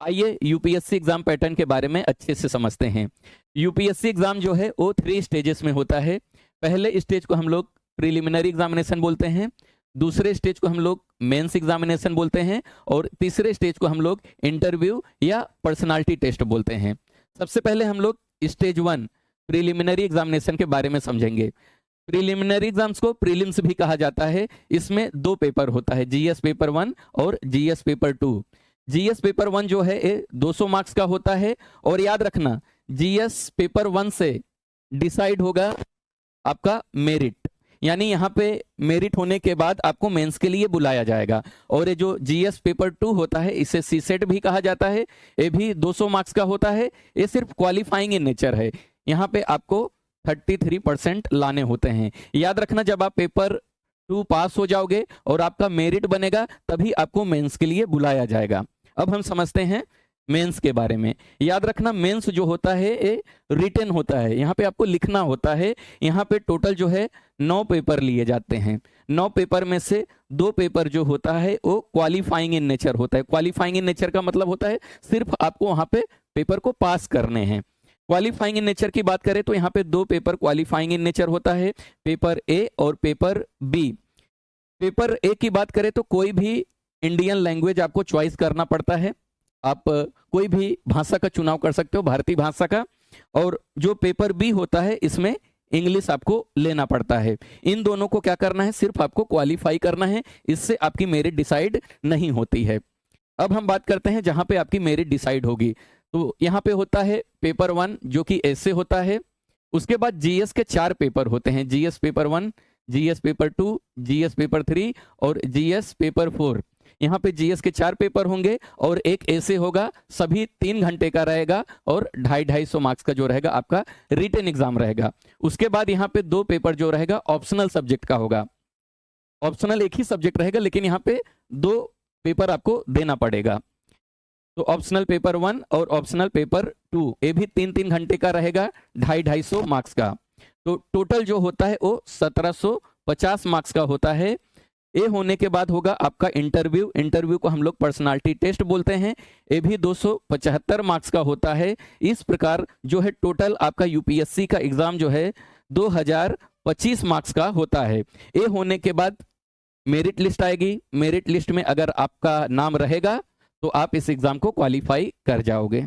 आइए UPSC exam pattern के बारे में अच्छे से समझते हैं। यूपीएससी एग्जाम जो है वो 3 स्टेजेस में होता है। पहले स्टेज को हम लोग प्रिलिमिनरी एग्जामिनेशन बोलते हैं, दूसरे स्टेज को हम लोग मेंस एग्जामिनेशन बोलते हैं और तीसरे स्टेज को हम लोग इंटरव्यू या पर्सनालिटी टेस्ट बोलते हैं। सबसे पहले हम लोग स्टेज 1 प्रिलिमिनरी एग्जामिनेशन के बारे में समझेंगे। प्रिलिमिनरी एग्जाम्स को प्रीलिम्स भी कहा जाता है। इसमें 2 पेपर होता है, जीएस पेपर 1 और जीएस पेपर 2। जीएस पेपर 1 जो है ये 200 मार्क्स का होता है और याद रखना जीएस पेपर 1 से डिसाइड होगा आपका मेरिट, यानी यहाँ पे मेरिट होने के बाद आपको मेंस के लिए बुलाया जाएगा। और ये जो जीएस पेपर 2 होता है इसे सीसेट भी कहा जाता है, ये भी 200 मार्क्स का होता है। ये सिर्फ क्वालिफाइंग इन नेचर है, यहाँ पे आपको 33% लाने होते हैं। याद रखना जब आप पेपर 2 पास हो जाओगे और आपका मेरिट बनेगा तभी आपको मेंस के लिए बुलाया जाएगा। अब हम समझते हैं मेंस के बारे में। याद रखना मेंस जो होता है ये रिटन होता है, यहाँ पे आपको लिखना होता है। यहाँ पे टोटल जो है 9 पेपर लिए जाते हैं। 9 पेपर में से 2 पेपर जो होता है वो क्वालिफाइंग इन नेचर होता है। क्वालिफाइंग इन नेचर का मतलब होता है सिर्फ आपको वहाँ पे पेपर को पास करने हैं। क्वालिफाइंग इन नेचर की बात करें तो यहाँ पे 2 पेपर क्वालिफाइंग इन नेचर होता है, पेपर ए और पेपर बी। पेपर ए की बात करें तो कोई भी इंडियन लैंग्वेज आपको चॉइस करना पड़ता है। आप कोई भी भाषा का चुनाव कर सकते हो, भारतीय भाषा का। और जो पेपर बी होता है इसमें इंग्लिश आपको लेना पड़ता है। इन दोनों को क्या करना है, सिर्फ आपको क्वालिफाई करना है, इससे आपकी मेरिट डिसाइड नहीं होती है। अब हम बात करते हैं जहां पे आपकी मेरिट डिसाइड होगी। तो यहाँ पे होता है पेपर 1 जो कि ऐसे होता है। उसके बाद जीएस के 4 पेपर होते हैं, GS paper 1, GS paper 2, GS paper 3 और जीएस पेपर 4। यहाँ पे जीएस के 4 पेपर होंगे और एक ऐसे होगा, सभी 3 घंटे का रहेगा और 250-250 मार्क्स का जो रहेगा आपका रिटन एग्जाम रहेगा। उसके बाद यहाँ पे 2 पेपर जो रहेगा ऑप्शनल सब्जेक्ट का होगा। ऑप्शनल एक ही सब्जेक्ट रहेगा लेकिन यहाँ पे 2 पेपर आपको देना पड़ेगा। तो ऑप्शनल पेपर 1 और ऑप्शनल पेपर 2 ये भी 3-3 घंटे का रहेगा, 250-250 मार्क्स का। तो टोटल जो होता है वो 1750 मार्क्स का होता है। ये होने के बाद होगा आपका इंटरव्यू। इंटरव्यू को हम लोग पर्सनालिटी टेस्ट बोलते हैं, ये भी 275 मार्क्स का होता है। इस प्रकार जो है टोटल आपका यूपीएससी का एग्जाम जो है 2025 मार्क्स का होता है। ये होने के बाद मेरिट लिस्ट आएगी। मेरिट लिस्ट में अगर आपका नाम रहेगा तो आप इस एग्जाम को क्वालिफाई कर जाओगे।